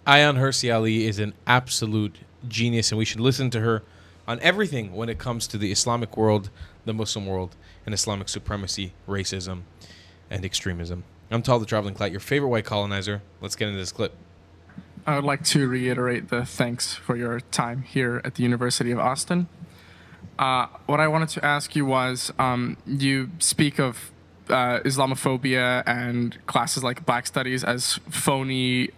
Ayaan Hirsi Ali is an absolute genius, and we should listen to her on everything when it comes to the Islamic world, the Muslim world, and Islamic supremacy, racism, and extremism. I'm Tal the Traveling Clat, your favorite white colonizer. Let's get into this clip. I would like to reiterate the thanks for your time here at the University of Austin. What I wanted to ask you was, you speak of Islamophobia and classes like Black Studies as phony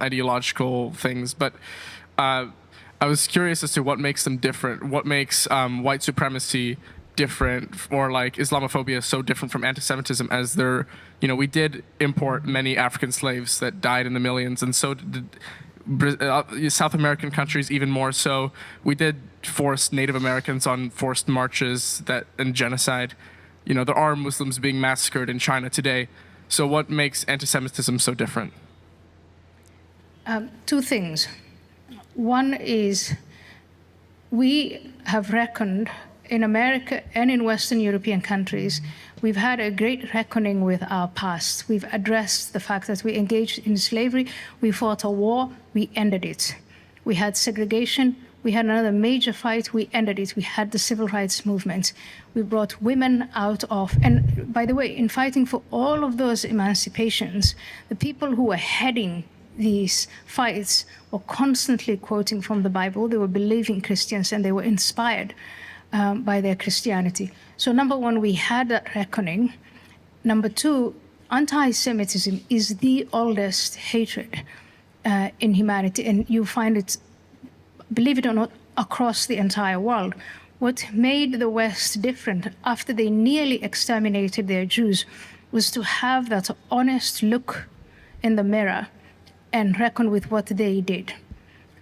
ideological things, but I was curious as to what makes them different. What makes white supremacy different, or like Islamophobia so different from anti-Semitism, as there, we did import many African slaves that died in the millions, and so did South American countries even more so. We did force Native Americans on forced marches and genocide. There are Muslims being massacred in China today. So what makes anti-Semitism so different? Two things. One is we have reckoned in America and in Western European countries, we've had a great reckoning with our past. We've addressed the fact that we engaged in slavery, we fought a war, we ended it. We had segregation, we had another major fight, we ended it. We had the civil rights movement. We brought women out of, and by the way, in fighting for all of those emancipations, the people who were heading these fights were constantly quoting from the Bible. They were believing Christians, and they were inspired by their Christianity. So number one, we had that reckoning. Number two, anti-Semitism is the oldest hatred in humanity, and you find it, believe it or not, across the entire world. What made the West different after they nearly exterminated their Jews was to have that honest look in the mirror and reckon with what they did.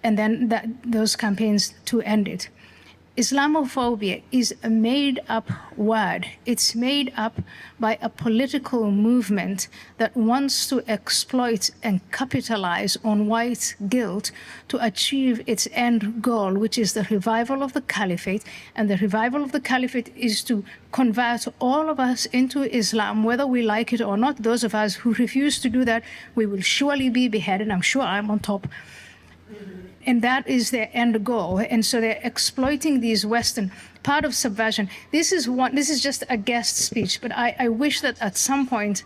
And then those campaigns to end it. Islamophobia is a made-up word. It's made up by a political movement that wants to exploit and capitalize on white guilt to achieve its end goal, which is the revival of the caliphate. And the revival of the caliphate is to convert all of us into Islam, whether we like it or not. Those of us who refuse to do that, we will surely be beheaded. I'm sure I'm on top. And that is their end goal. And so they're exploiting these Western part of subversion. This is just a guest speech, but I wish that at some point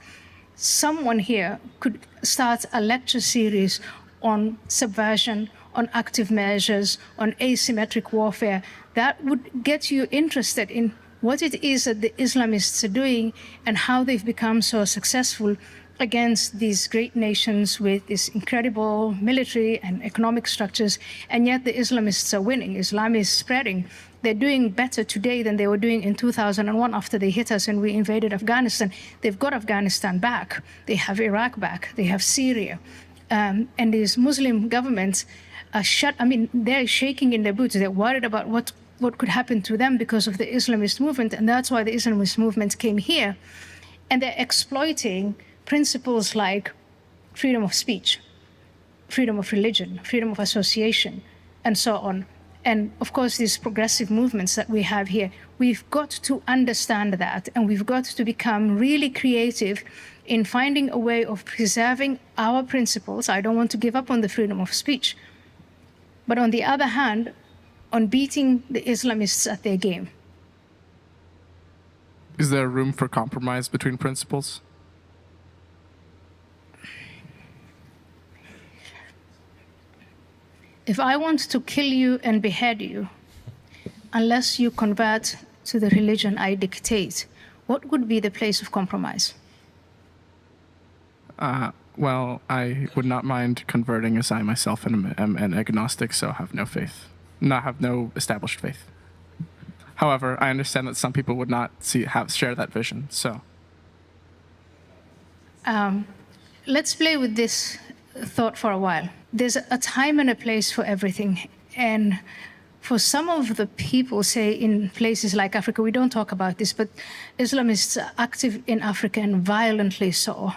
someone here could start a lecture series on subversion, on active measures, on asymmetric warfare. That would get you interested in what it is that the Islamists are doing and how they've become so successful against these great nations with this incredible military and economic structures, and yet the Islamists are winning. Islam is spreading. They're doing better today than they were doing in 2001 after they hit us and we invaded Afghanistan. They've got Afghanistan back. They have Iraq back. They have Syria. And these Muslim governments are they're shaking in their boots. They're worried about what could happen to them because of the Islamist movement, and that's why the Islamist movement came here. And they're exploiting principles like freedom of speech, freedom of religion, freedom of association, and so on. And of course, these progressive movements that we have here, we've got to understand that, and we've got to become really creative in finding a way of preserving our principles. I don't want to give up on the freedom of speech, but on the other hand, on beating the Islamists at their game. Is there room for compromise between principles? If I want to kill you and behead you, unless you convert to the religion I dictate, what would be the place of compromise? Well, I would not mind converting, as I myself am an agnostic, so have no faith, have no established faith. However, I understand that some people would not share that vision. So, let's play with this thought for a while. There's a time and a place for everything. And for some of the people, say in places like Africa, we don't talk about this, but Islamists are active in Africa and violently so.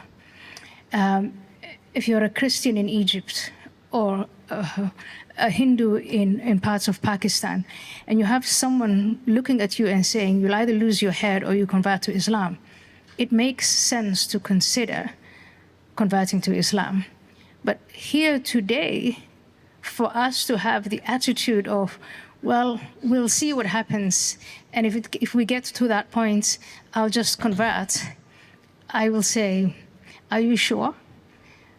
If you're a Christian in Egypt or a Hindu in parts of Pakistan, and you have someone looking at you and saying, you'll either lose your head or you convert to Islam, it makes sense to consider converting to Islam. But here today, for us to have the attitude of, well, we'll see what happens, and if we get to that point, I'll just convert, I will say, are you sure?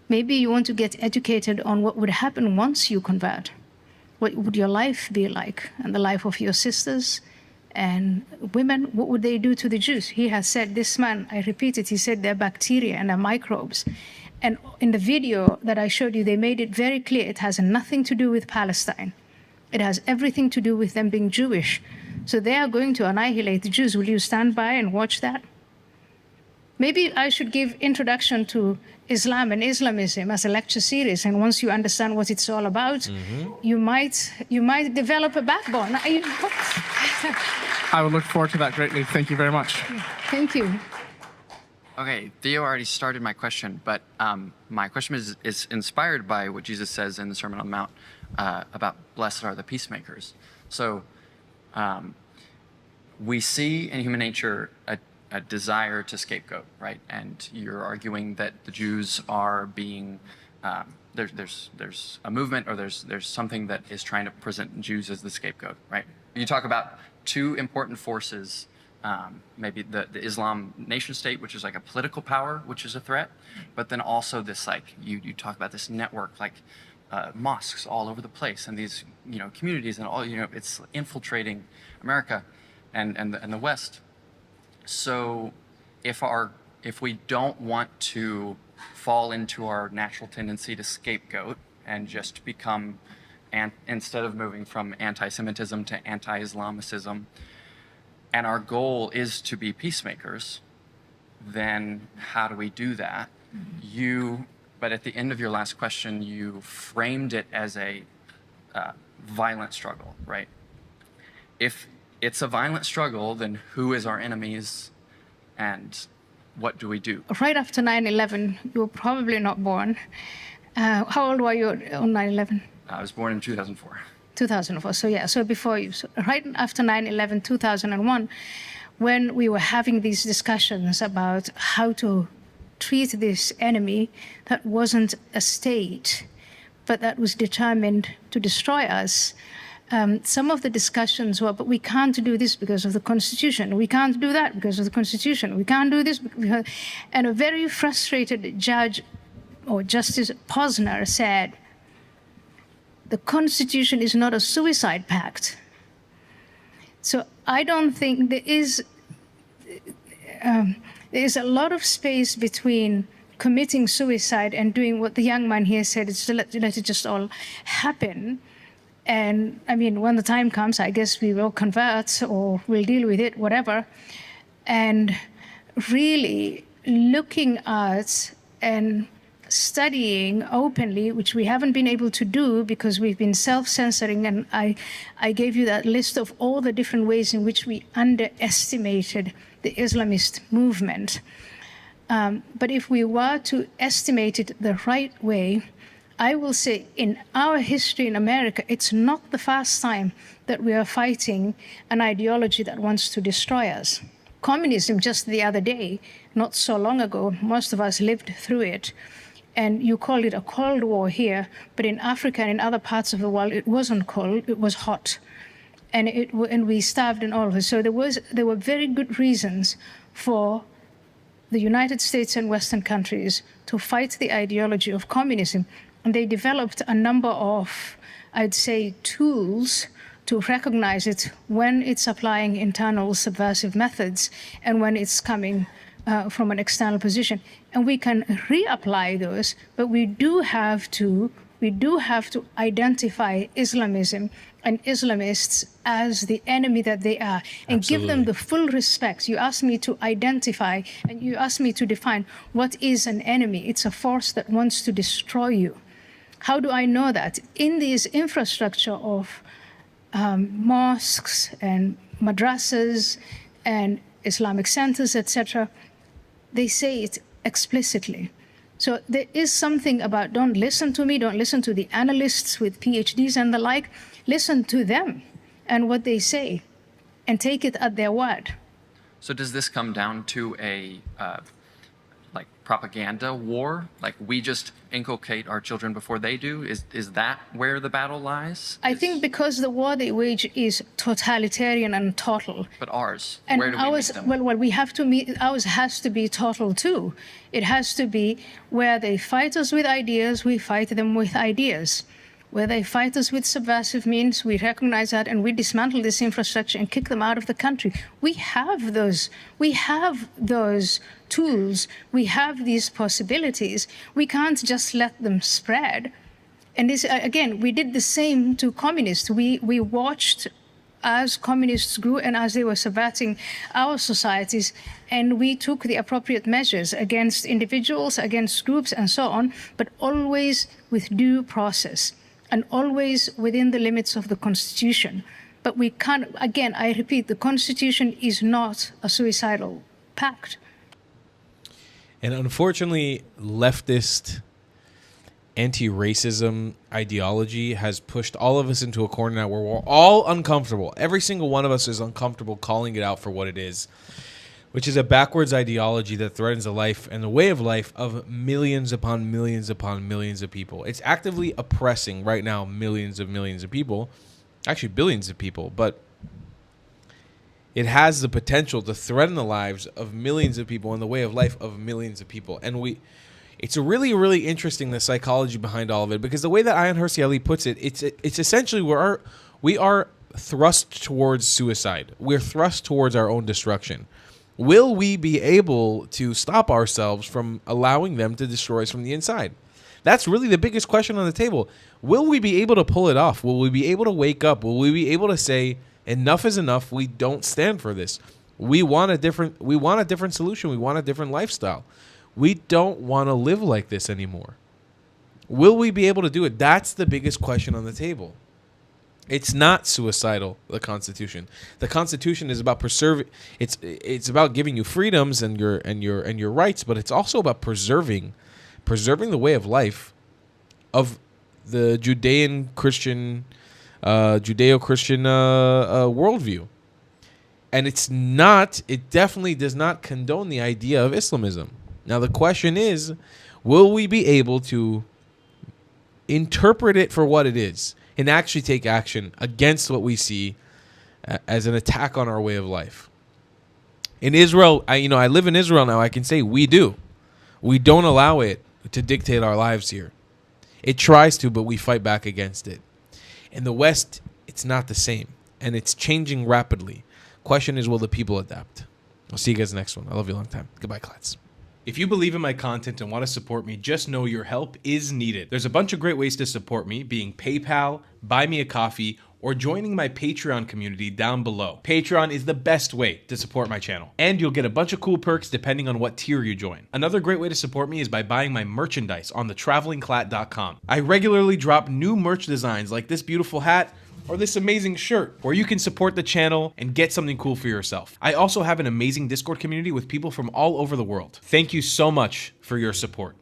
Maybe you want to get educated on what would happen once you convert. What would your life be like, and the life of your sisters and women? What would they do to the Jews? He has said, this man, I repeat it, he said they're bacteria and they're microbes. And in the video that I showed you, they made it very clear it has nothing to do with Palestine. It has everything to do with them being Jewish. So they are going to annihilate the Jews. Will you stand by and watch that? Maybe I should give introduction to Islam and Islamism as a lecture series, and once you understand what it's all about, you might develop a backbone. I would look forward to that greatly. Thank you very much. Thank you. Okay, Theo already started my question, but my question is inspired by what Jesus says in the Sermon on the Mount about blessed are the peacemakers. So we see in human nature a desire to scapegoat, right? And you're arguing that the Jews are being there's a movement, or there's something that is trying to present Jews as the scapegoat, right? You talk about two important forces, maybe the Islam nation state, which is like a political power, which is a threat, but then also this, like you talk about this network, like mosques all over the place, and these communities, and all it's infiltrating America and the West. So if we don't want to fall into our natural tendency to scapegoat and just become, instead of moving from anti-Semitism to anti-Islamicism, and our goal is to be peacemakers, then how do we do that? But at the end of your last question, you framed it as a violent struggle, right? If it's a violent struggle, then who is our enemies, and what do we do? Right after 9/11, you were probably not born. How old were you on 9/11? I was born in 2004. 2004, so before you. So right after 9/11, 2001, when we were having these discussions about how to treat this enemy that wasn't a state, but that was determined to destroy us, some of the discussions were, but we can't do this because of the Constitution. We can't do that because of the Constitution. We can't do this because... And a very frustrated judge, or Justice Posner, said, the Constitution is not a suicide pact. So I don't think there is a lot of space between committing suicide and doing what the young man here said, is to let it just all happen. And I mean, when the time comes, I guess we will convert, or we'll deal with it, whatever. And really looking at and studying openly, which we haven't been able to do because we've been self-censoring. And I gave you that list of all the different ways in which we underestimated the Islamist movement. But if we were to estimate it the right way, I will say in our history in America, it's not the first time that we are fighting an ideology that wants to destroy us. Communism, just the other day, not so long ago, most of us lived through it. And you call it a Cold War here, but in Africa and in other parts of the world, it wasn't cold, it was hot. And we starved and all of it. So there were very good reasons for the United States and Western countries to fight the ideology of communism. And they developed a number of, I'd say, tools to recognize it when it's applying internal subversive methods and when it's coming from an external position. And we can reapply those, but we do have to identify Islamism and Islamists as the enemy that they are, and Absolutely. give them the full respect. You asked me to identify, and you asked me to define what is an enemy. It's a force that wants to destroy you. How do I know that? In this infrastructure of mosques and madrasas and Islamic centers, etc., they say it explicitly. So there is something about, don't listen to me, don't listen to the analysts with PhDs and the like. Listen to them and what they say, and take it at their word. So does this come down to propaganda war? Like we just inculcate our children before they do? Is that where the battle lies? I think because the war they wage is totalitarian and total. But ours, And where do we ours, meet them? well, we have to meet, ours has to be total too. It has to be where they fight us with ideas, we fight them with ideas. Where they fight us with subversive means, we recognize that and we dismantle this infrastructure and kick them out of the country. We have those tools, we have these possibilities. We can't just let them spread. And this, again, we did the same to communists. We watched as communists grew and as they were subverting our societies, and we took the appropriate measures against individuals, against groups, and so on, but always with due process and always within the limits of the Constitution. But we can't, again, I repeat, the Constitution is not a suicidal pact. And unfortunately, leftist anti-racism ideology has pushed all of us into a corner now where we're all uncomfortable. Every single one of us is uncomfortable calling it out for what it is, which is a backwards ideology that threatens the life and the way of life of millions upon millions upon millions of people. It's actively oppressing right now millions of people, actually billions of people, but it has the potential to threaten the lives of millions of people and the way of life of millions of people. And it's really, really interesting, the psychology behind all of it, because the way that Ayaan Hirsi Ali puts it, it's essentially we are thrust towards suicide. We're thrust towards our own destruction. Will we be able to stop ourselves from allowing them to destroy us from the inside? That's really the biggest question on the table. Will we be able to pull it off? Will we be able to wake up? Will we be able to say, enough is enough, we don't stand for this. We want a different solution. We want a different lifestyle. We don't want to live like this anymore. Will we be able to do it? That's the biggest question on the table. It's not suicidal, the Constitution. The Constitution is about preserving. It's about giving you freedoms and your rights, but it's also about preserving the way of life of the Judeo-Christian worldview. And it definitely does not condone the idea of Islamism. Now the question is, will we be able to interpret it for what it is and actually take action against what we see as an attack on our way of life? In Israel, I live in Israel now, I can say we do. We don't allow it to dictate our lives here. It tries to, but we fight back against it. In the West, it's not the same, and it's changing rapidly. Question is, will the people adapt? I'll see you guys next one. I love you a long time. Goodbye, clads. If you believe in my content and want to support me, just know your help is needed. There's a bunch of great ways to support me, being PayPal, Buy Me a Coffee, or joining my Patreon community down below. Patreon is the best way to support my channel, and you'll get a bunch of cool perks depending on what tier you join. Another great way to support me is by buying my merchandise on thetravelingclat.com. I regularly drop new merch designs like this beautiful hat, or this amazing shirt, where you can support the channel and get something cool for yourself. I also have an amazing Discord community with people from all over the world. Thank you so much for your support.